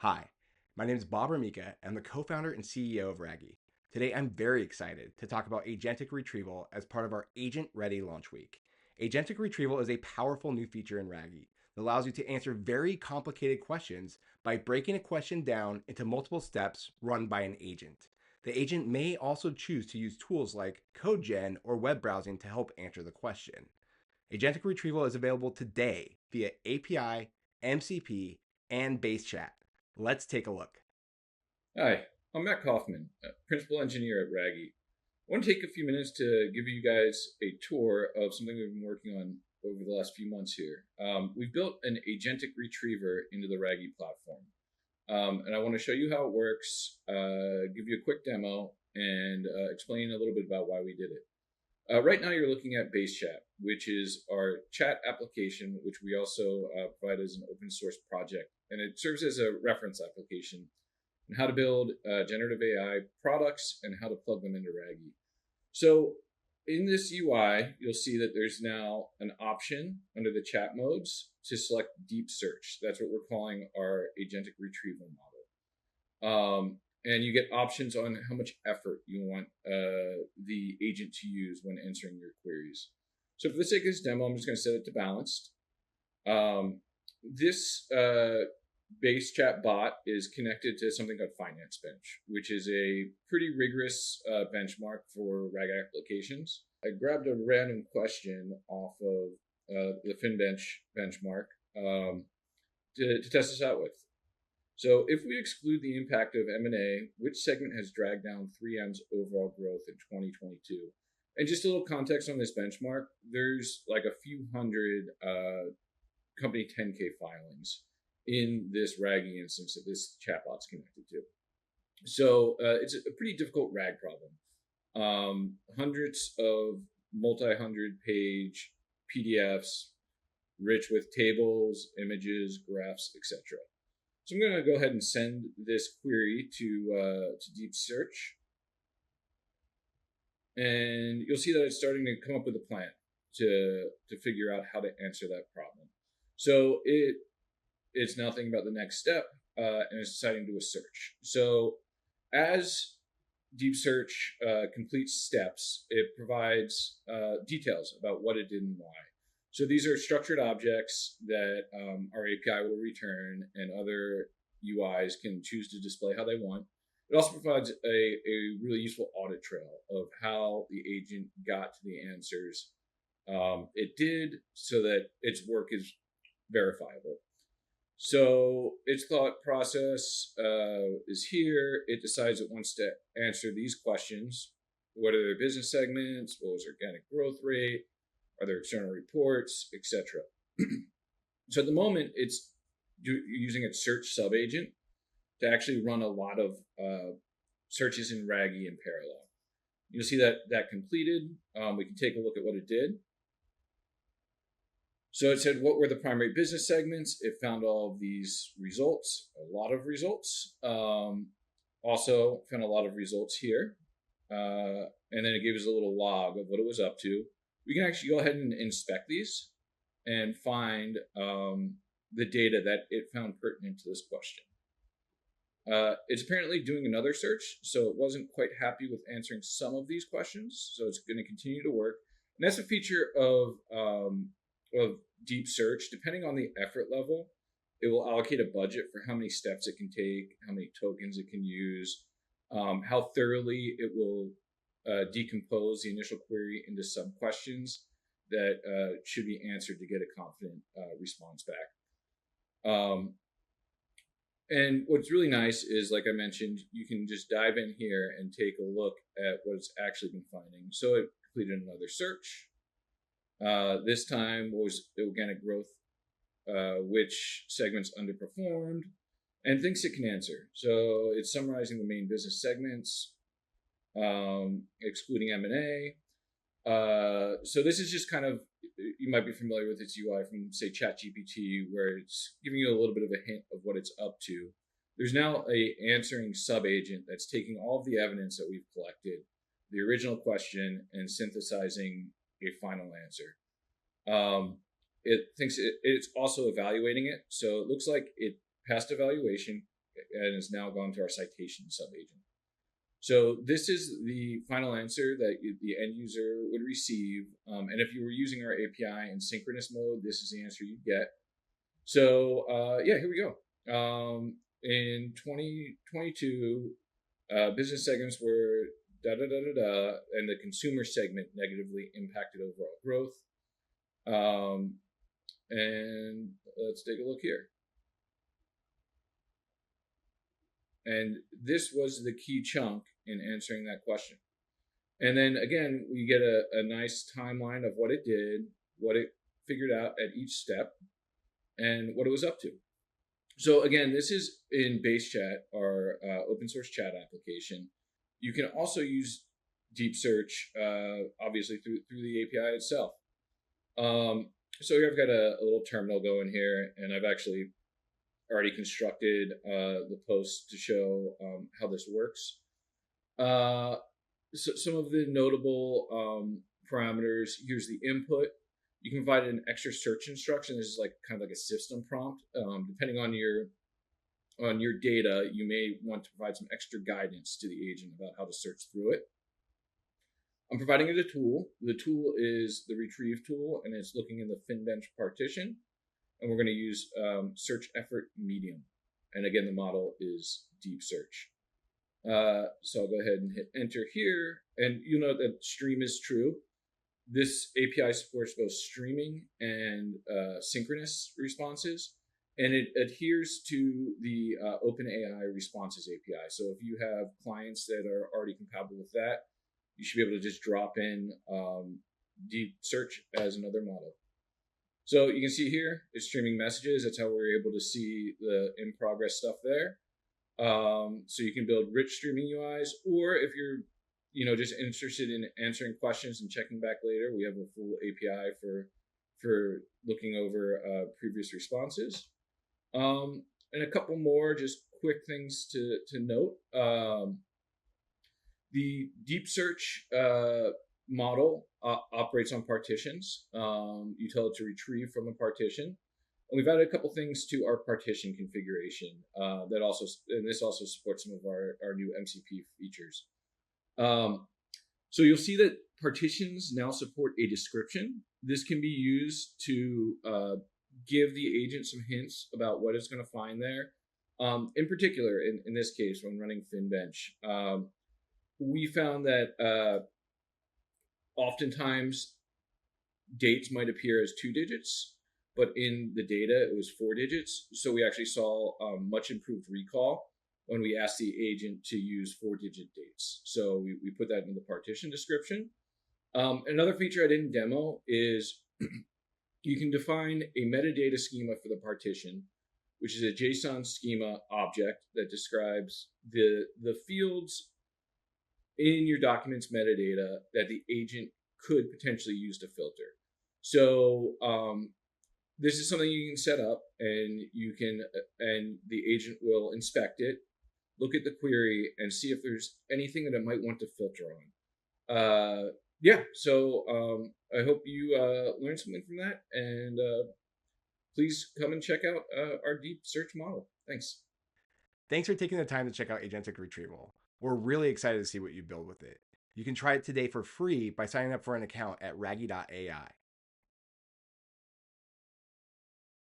Hi, my name is Bob Ramika. I'm the co-founder and CEO of Raggie. Today, I'm very excited to talk about Agentic Retrieval as part of our Agent Ready launch week. Agentic Retrieval is a powerful new feature in Raggie that allows you to answer very complicated questions by breaking a question down into multiple steps run by an agent. The agent may also choose to use tools like CodeGen or web browsing to help answer the question. Agentic Retrieval is available today via API, MCP, and base chat. Let's take a look. Hi, I'm Matt Kaufman, Principal Engineer at Raggie. I want to take a few minutes to give you guys a tour of something we've been working on over the last few months here. We've built an agentic retriever into the Raggie platform. And I want to show you how it works, give you a quick demo, and explain a little bit about why we did it. Right now, you're looking at Base Chat, which is our chat application, which we also provide as an open source project. And it serves as a reference application on how to build generative AI products and how to plug them into Raggie. So in this UI, you'll see that there's now an option under the chat modes to select deep search. That's what we're calling our agentic retrieval model. And you get options on how much effort you want the agent to use when answering your queries. So for the sake of this demo, I'm just going to set it to balanced. This base chat bot is connected to something called Finance Bench, which is a pretty rigorous benchmark for RAG applications. I grabbed a random question off of the FinBench benchmark to test this out with. So if we exclude the impact of M&A, which segment has dragged down 3M's overall growth in 2022? And just a little context on this benchmark, there's like a few hundred company 10K filings in this Raggie instance that this chatbot's connected to. So it's a pretty difficult RAG problem. Hundreds of multi-hundred page PDFs, rich with tables, images, graphs, etc. So I'm going to go ahead and send this query to Deep Search. And you'll see that it's starting to come up with a plan to figure out how to answer that problem. So it's now thinking about the next step, and it's deciding to do a search. So as Deep Search completes steps, it provides details about what it did and why. So these are structured objects that our API will return, and other UIs can choose to display how they want. It also provides a really useful audit trail of how the agent got to the answers it did, so that its work is verifiable. So its thought process is here. It decides it wants to answer these questions. What are their business segments? What was organic growth rate? Are there external reports, etc.? So at the moment, it's using its search sub-agent to actually run a lot of searches in Raggie in parallel. You'll see that completed. We can take a look at what it did. So it said, what were the primary business segments? It found all of these results, a lot of results. Also found a lot of results here. And then it gave us a little log of what it was up to. We can actually go ahead and inspect these and find the data that it found pertinent to this question. It's apparently doing another search, so it wasn't quite happy with answering some of these questions, so it's going to continue to work. And that's a feature of Deep Search. Depending on the effort level, it will allocate a budget for how many steps it can take, how many tokens it can use, how thoroughly it will decompose the initial query into some questions that should be answered to get a confident response back. And what's really nice is, like I mentioned, you can just dive in here and take a look at what it's actually been finding. So it completed another search. This time was the organic growth, which segments underperformed, and thinks it can answer. So it's summarizing the main business segments, excluding M&A. So this is just kind of, you might be familiar with its UI from, say, ChatGPT, where it's giving you a little bit of a hint of what it's up to. There's now a answering sub-agent that's taking all of the evidence that we've collected, the original question, and synthesizing a final answer. It thinks it's also evaluating it. So it looks like it passed evaluation, and has now gone to our citation subagent. So this is the final answer that the end user would receive. And if you were using our API in synchronous mode, this is the answer you'd get. So yeah, here we go. In 2022, business segments were da da da da da, and the consumer segment negatively impacted overall growth. And let's take a look here. And this was the key chunk in answering that question. And then again, we get a nice timeline of what it did, what it figured out at each step, and what it was up to. So again, this is in Base Chat, our open source chat application. You can also use deep search, obviously through the API itself. So here I've got a little terminal going here, and I've actually already constructed the post to show how this works. So some of the notable parameters, here's the input. You can provide an extra search instruction. This is like kind of like a system prompt. Depending on your data, you may want to provide some extra guidance to the agent about how to search through it. I'm providing it a tool. The tool is the retrieve tool, and it's looking in the FinBench partition. And we're going to use search effort medium. And again, the model is deep search. So I'll go ahead and hit enter here. And you know that stream is true. This API supports both streaming and synchronous responses, and it adheres to the OpenAI responses API. So if you have clients that are already compatible with that, you should be able to just drop in deep search as another model. So you can see here, it's streaming messages. That's how we're able to see the in progress stuff there. So you can build rich streaming UIs, or if you're just interested in answering questions and checking back later, we have a full API for looking over previous responses. And a couple more just quick things to note. The deep search model operates on partitions. You tell it to retrieve from a partition. And we've added a couple things to our partition configuration and this also supports some of our new MCP features. So you'll see that partitions now support a description. This can be used to give the agent some hints about what it's going to find there. In particular, in this case, when running FinBench, we found that oftentimes dates might appear as 2 digits, but in the data it was 4 digits. So we actually saw much improved recall when we asked the agent to use 4-digit dates. So we put that in the partition description. Another feature I didn't demo is you can define a metadata schema for the partition, which is a JSON schema object that describes the fields in your document's metadata that the agent could potentially use to filter. So this is something you can set up, and the agent will inspect it, look at the query, and see if there's anything that it might want to filter on. So I hope you learned something from that, and please come and check out our deep search model. Thanks. Thanks for taking the time to check out Agentic Retrieval. We're really excited to see what you build with it. You can try it today for free by signing up for an account at Raggie.ai.